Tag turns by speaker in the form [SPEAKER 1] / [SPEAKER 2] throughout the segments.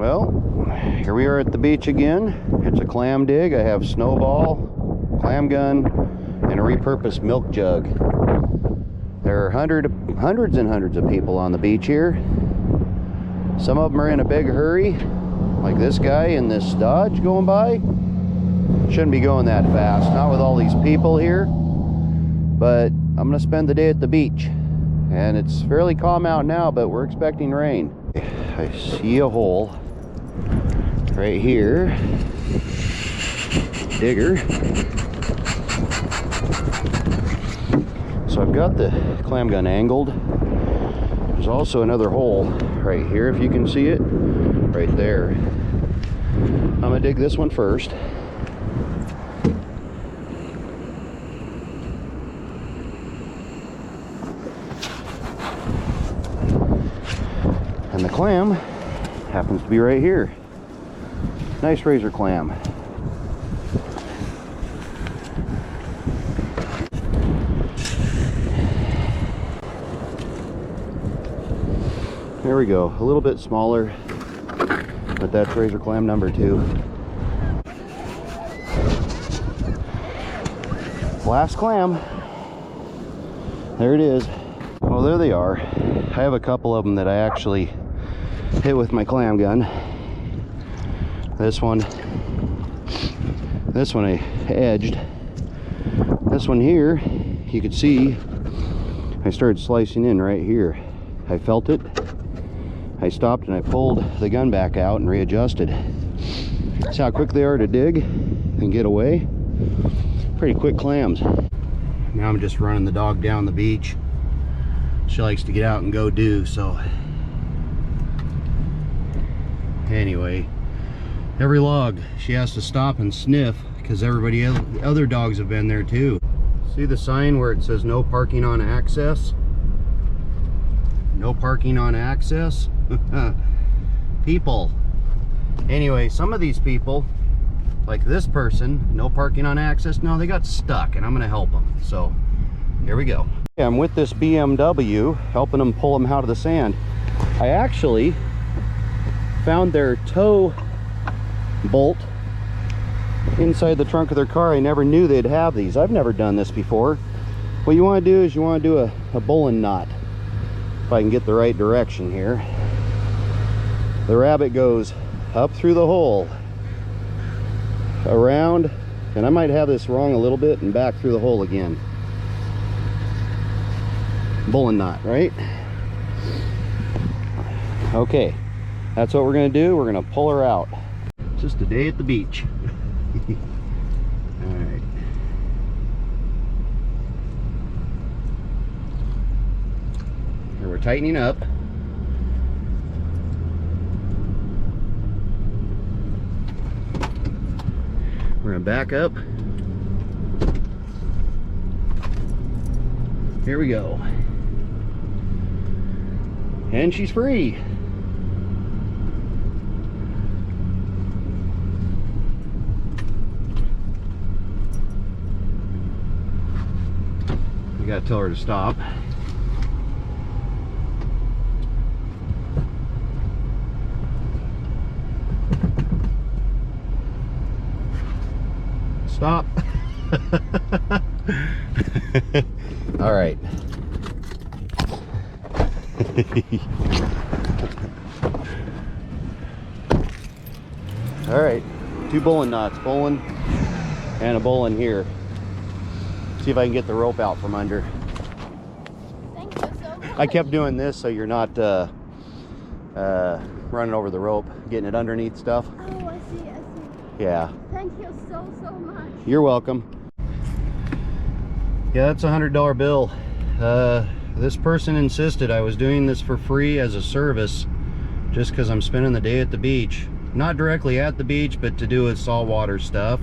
[SPEAKER 1] Well, here we are at the beach again. It's a clam dig. I have snowball, clam gun, and a repurposed milk jug. There are hundreds and hundreds of people on the beach here. Some of them are in a big hurry, like this guy in this Dodge going by. Shouldn't be going that fast, not with all these people here. But I'm gonna spend the day at the beach. And it's fairly calm out now, but we're expecting rain. I see a hole right here. Digger. So I've got the clam gun angled. There's also another hole right here, if you can see it, right there. I'm gonna dig this one first. And the clam happens to be right here. Nice razor clam. There we go, a little bit smaller, but that's razor clam number 2. Last clam. There it is. Well, there they are. I have a couple of them that I actually hit with my clam gun. This one I edged. This one here, you could see I started slicing in right here. I felt it. I stopped and I pulled the gun back out and readjusted. See how quick they are to dig and get away? Pretty quick clams. Now I'm just running the dog down the beach. She likes to get out and go do, so anyway, every log she has to stop and sniff because everybody other dogs have been there too. See the sign where it says no parking on access? No parking on access. People. Anyway, some of these people, like this person, no parking on access. No, they got stuck and I'm gonna help them. So here we go. I'm with this BMW helping them pull them out of the sand. I actually found their tow bolt inside the trunk of their car. I never knew they'd have these. I've never done this before. What you want to do is you want to do a bowline knot. If I can get the right direction here. The rabbit goes up through the hole, around, and I might have this wrong a little bit, and back through the hole again. Bowline knot, right? Okay, that's what we're gonna do. We're gonna pull her out. It's just a day at the beach. All right. Here we're tightening up. We're gonna back up. Here we go. And she's free. We gotta tell her to stop. Stop. All right. All right, 2 bowline knots, bowline and a bowline here. See if I can get the rope out from under.
[SPEAKER 2] Thank you so much.
[SPEAKER 1] I kept doing this so you're not running over the rope, getting it underneath stuff.
[SPEAKER 2] Oh, I see.
[SPEAKER 1] Yeah.
[SPEAKER 2] Thank you so much.
[SPEAKER 1] You're welcome. Yeah, that's a $100 bill. This person insisted I was doing this for free as a service just because I'm spending the day at the beach. Not directly at the beach, but to do with saltwater stuff.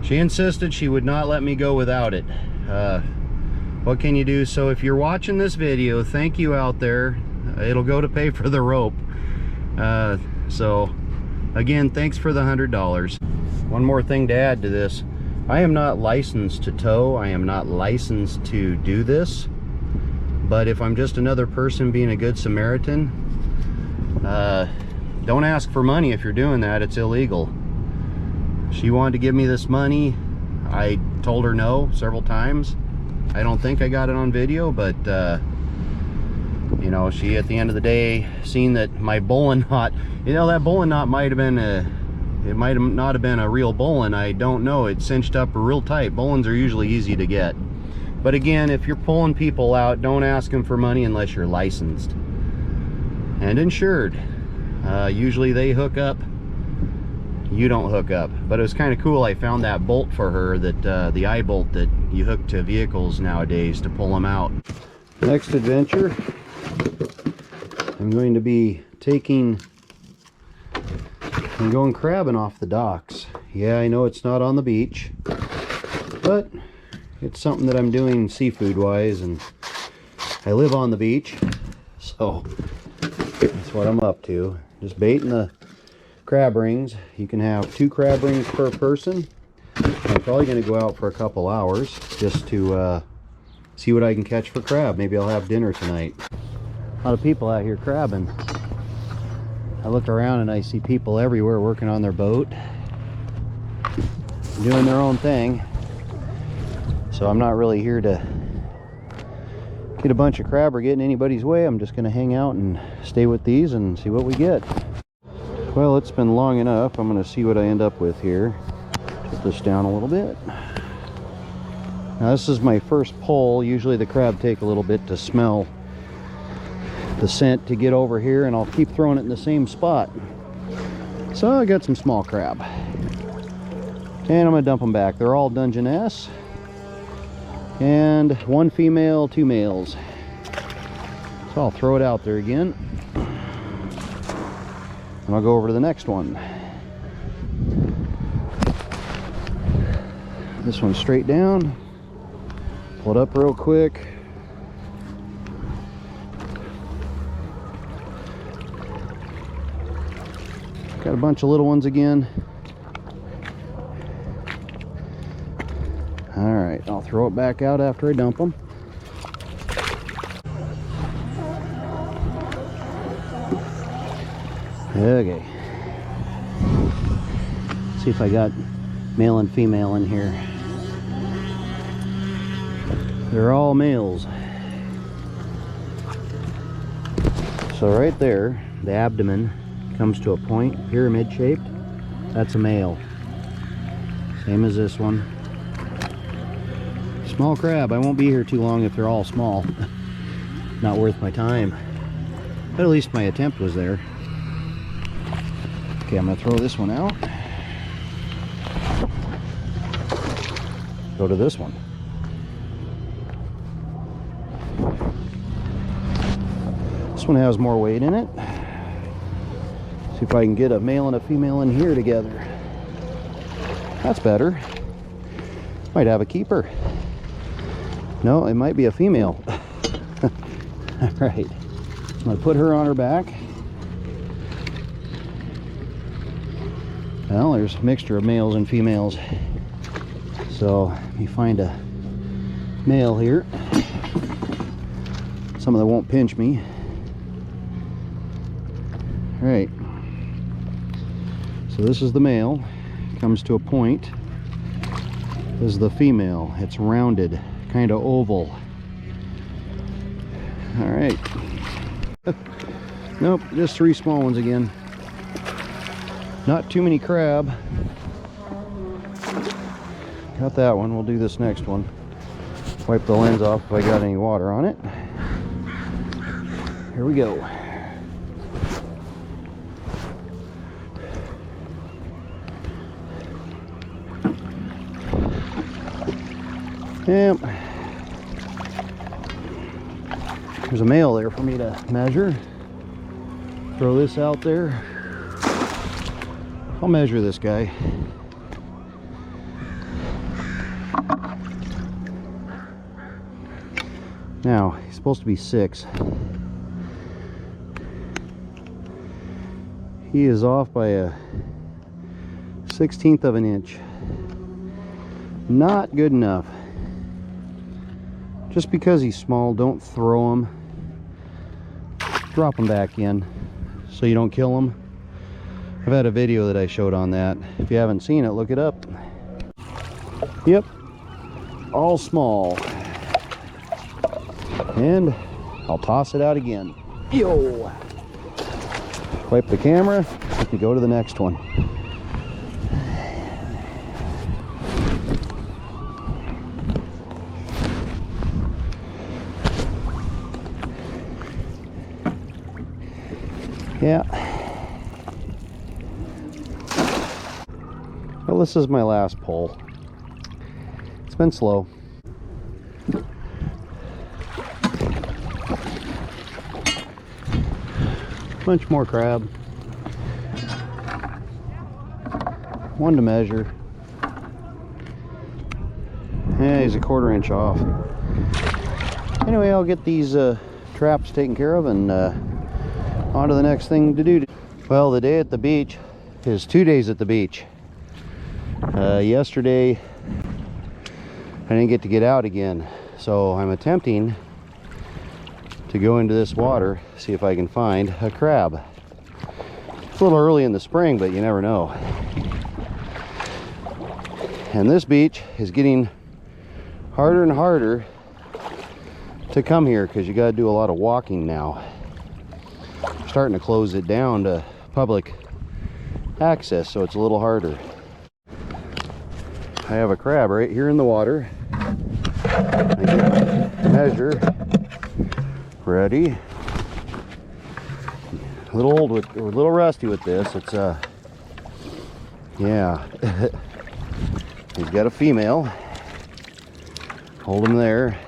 [SPEAKER 1] She insisted she would not let me go without it. What can you do? So if you're watching this video, thank you out there. It'll go to pay for the rope. So again, thanks for the $100. One more thing to add to this. I am not licensed to tow. I am not licensed to do this. But if I'm just another person being a good Samaritan, don't ask for money if you're doing that. It's illegal. She wanted to give me this money. I told her no several times. I don't think I got it on video, but you know, she at the end of the day seen that my bowline knot, you know, that bowline knot might have been it might not have been a real bowline. I don't know. It cinched up real tight. Bowlines are usually easy to get. But again, if you're pulling people out, don't ask them for money unless you're licensed and insured. Usually they hook up, you don't hook up. But it was kind of cool. I found that bolt for her, that the eye bolt that you hook to vehicles nowadays to pull them out. Next adventure, I'm going to be I'm going crabbing off the docks. Yeah, I know it's not on the beach, but it's something that I'm doing seafood wise, and I live on the beach, so that's what I'm up to. Just baiting the crab rings. You can have 2 crab rings per person. I'm probably going to go out for a couple hours just to see what I can catch for crab. Maybe I'll have dinner tonight. A lot of people out here crabbing. I look around and I see people everywhere working on their boat, doing their own thing. So I'm not really here to get a bunch of crab or get in anybody's way. I'm just going to hang out and stay with these and see what we get. Well, it's been long enough. I'm going to see what I end up with here. Put this down a little bit. Now this is my first pull. Usually the crab take a little bit to smell the scent to get over here, and I'll keep throwing it in the same spot. So I got some small crab, and I'm gonna dump them back. They're all Dungeness, and 1 female, 2 males. So I'll throw it out there again, and I'll go over to the next one. This one's straight down. Pull it up real quick. Got a bunch of little ones again. All right, I'll throw it back out after I dump them. Okay. See if I got male and female in here. They're all males. So right there, the abdomen comes to a point, pyramid shaped. That's a male. Same as this one. Small crab. I won't be here too long if they're all small. Not worth my time. But at least my attempt was there. Okay, I'm gonna throw this one out. Go to this one. This one has more weight in it. See if I can get a male and a female in here together. That's better. Might have a keeper. No, it might be a female. All right, I'm gonna put her on her back. Well, there's a mixture of males and females. So let me find a male here. Some of them won't pinch me. All right. So this is the male. Comes to a point. This is the female. It's rounded, kind of oval. All right. Nope, just 3 small ones again. Not too many crab. Got that one. We'll do this next one. Wipe the lens off if I got any water on it. Here we go. Yep. There's a male there for me to measure. Throw this out there. I'll measure this guy. Now, he's supposed to be 6. He is off by a 1/16 of an inch. Not good enough. Just because he's small, don't throw him. Drop him back in so you don't kill him. I've had a video that I showed on that. If you haven't seen it, look it up. Yep, all small. And I'll toss it out again. Yo! Wipe the camera, we go to the next one. Yeah. Well, this is my last pull. It's been slow. Bunch more crab. One to measure. Yeah, he's a 1/4 inch off. Anyway, I'll get these traps taken care of and on to the next thing to do. Well, the day at the beach is 2 days at the beach. Yesterday I didn't get out again, so I'm attempting to go into this water, see if I can find a crab. It's a little early in the spring, but you never know. And this beach is getting harder and harder to come here because you got to do a lot of walking now. Starting to close it down to public access, so it's a little harder. I have a crab right here in the water. I get my measure ready. A little old with, or a little rusty with this. It's yeah. He's got a female. Hold him there.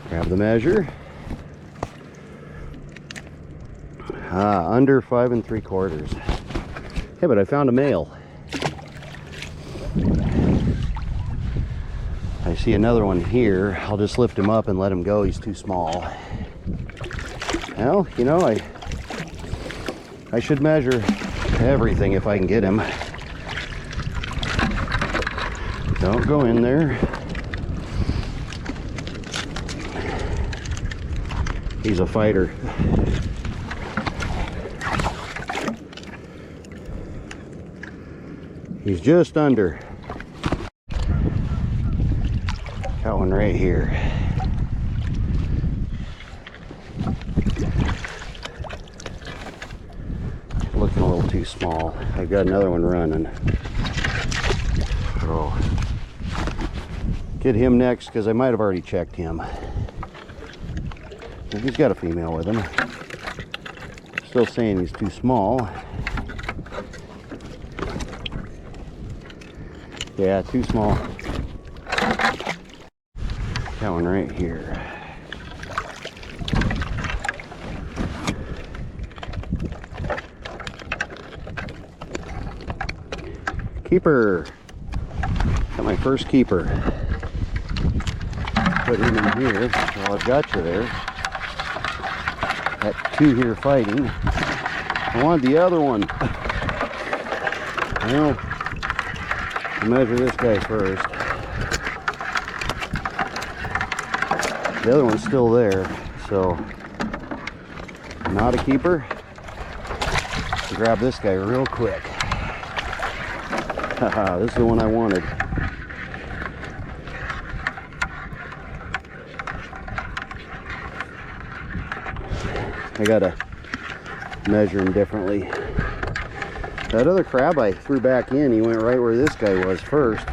[SPEAKER 1] Grab the measure. Under 5 3/4. Hey, but I found a male. I see another one here. I'll just lift him up and let him go. He's too small. Well, you know, I should measure everything if I can get him. Don't go in there. He's a fighter. He's just under. Got one right here. Looking a little too small. I've got another one running. Oh. Get him next because I might have already checked him. He's got a female with him. Still saying he's too small. Yeah, too small. Got one right here. Keeper. Got my first keeper. Put him in here while I've got you there. Got two here fighting. I want the other one. Well, I'll measure this guy first. The other one's still there, so not a keeper. Grab this guy real quick. Haha, this is the one I wanted. I gotta measure him differently. That other crab I threw back in, he went right where this guy was first.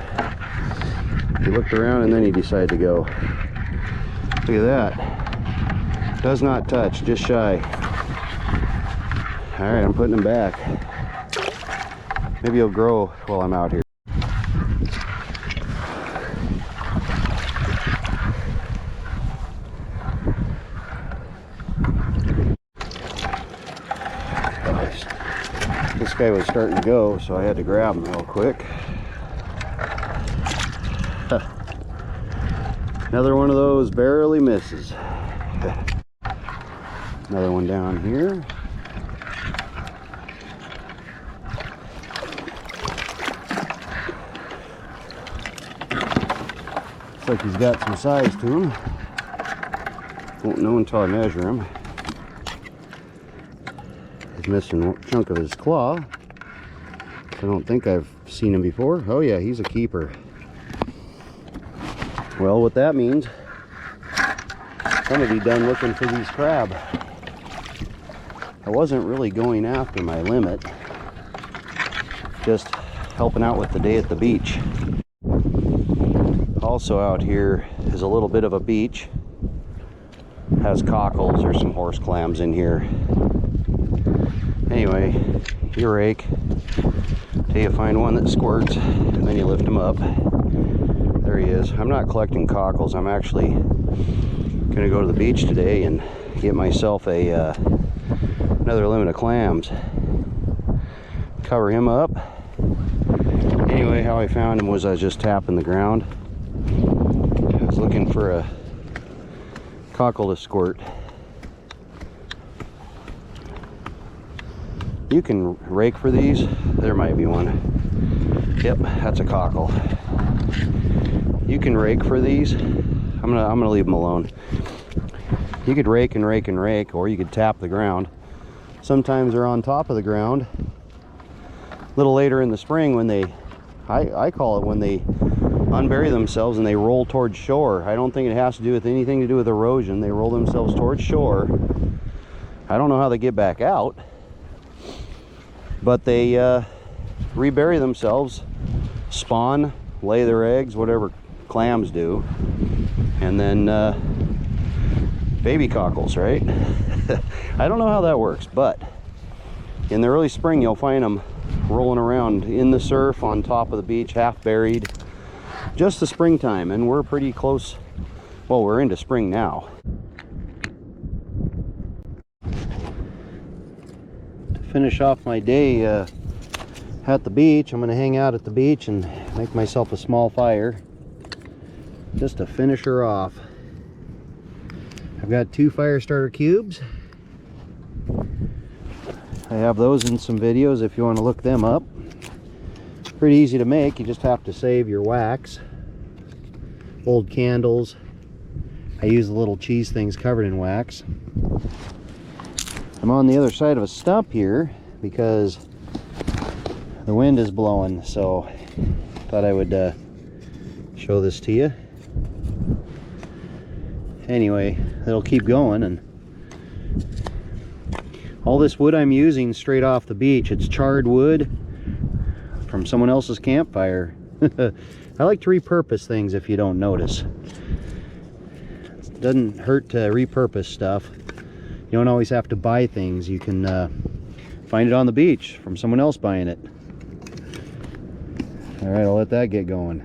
[SPEAKER 1] He looked around and then he decided to go. Look at that. Does not touch, just shy. All right, I'm putting him back. Maybe he'll grow while I'm out here. This guy was starting to go, so I had to grab him real quick. Another one of those barely misses. Another one down here. Looks like he's got some size to him. Won't know until I measure him. He's missing a chunk of his claw. I don't think I've seen him before. Oh yeah, he's a keeper. Well, what that means, I'm gonna be done looking for these crab. I wasn't really going after my limit, just helping out with the day at the beach. Also out here is a little bit of a beach. Has cockles. There's some horse clams in here. Anyway, you rake till you find one that squirts, and then you lift him up. There he is. I'm not collecting cockles. I'm actually gonna go to the beach today and get myself a another limit of clams. Cover him up. Anyway, how I found him was I was just tapping the ground. I was looking for a cockle to squirt. You can rake for these. There might be one. Yep, that's a cockle. You can rake for these. I'm gonna leave them alone. You could rake and rake and rake, or you could tap the ground. Sometimes they're on top of the ground. A little later in the spring when they, I call it when they unbury themselves and they roll towards shore. I don't think it has to do with anything to do with erosion. They roll themselves towards shore. I don't know how they get back out, but they rebury themselves, spawn, lay their eggs, whatever clams do, and then baby cockles, right? I don't know how that works, but in the early spring you'll find them rolling around in the surf on top of the beach, half buried. Just the springtime, and we're pretty close. Well, we're into spring now. To finish off my day at the beach, I'm going to hang out at the beach and make myself a small fire just to finish her off. I've got 2 fire starter cubes. I have those in some videos if you want to look them up. Pretty easy to make. You just have to save your wax, old candles. I use the little cheese things covered in wax. I'm on the other side of a stump here because the wind is blowing, so thought I would show this to you. Anyway, it'll keep going, and all this wood I'm using straight off the beach. It's charred wood from someone else's campfire. I like to repurpose things if you don't notice. It doesn't hurt to repurpose stuff. You don't always have to buy things. You can find it on the beach from someone else buying it. All right, I'll let that get going.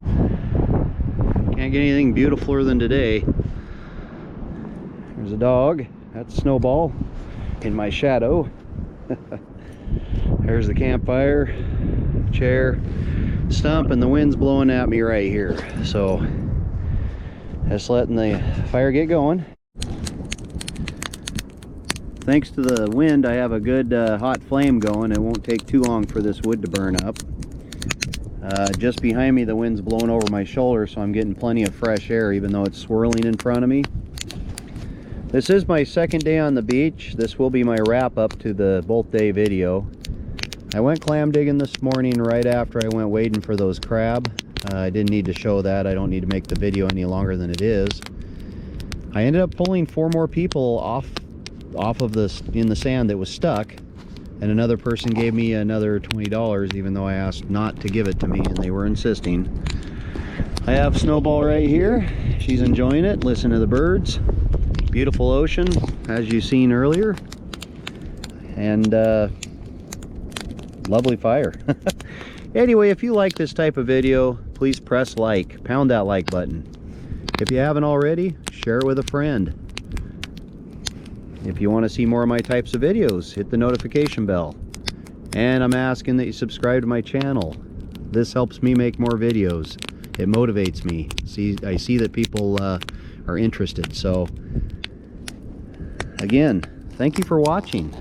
[SPEAKER 1] Can't get anything beautifuler than today. There's a dog. That's Snowball in my shadow. There's the campfire, chair, stump, and the wind's blowing at me right here. So just letting the fire get going. Thanks to the wind, I have a good hot flame going. It won't take too long for this wood to burn up. Just behind me, the wind's blowing over my shoulder, so I'm getting plenty of fresh air even though it's swirling in front of me. This is my second day on the beach. This will be my wrap up to the both day video. I went clam digging this morning right after I went wading for those crab. I didn't need to show that. I don't need to make the video any longer than it is. I ended up pulling 4 more people off of this in the sand that was stuck, and another person gave me another $20 even though I asked not to give it to me and they were insisting. I have Snowball right here. She's enjoying it. Listen to the birds. Beautiful ocean as you've seen earlier, and lovely fire. Anyway, if you like this type of video, please press like, pound that like button. If you haven't already, share it with a friend. If you want to see more of my types of videos, hit the notification bell. And I'm asking that you subscribe to my channel. This helps me make more videos. It motivates me. I see that people are interested. So again, thank you for watching.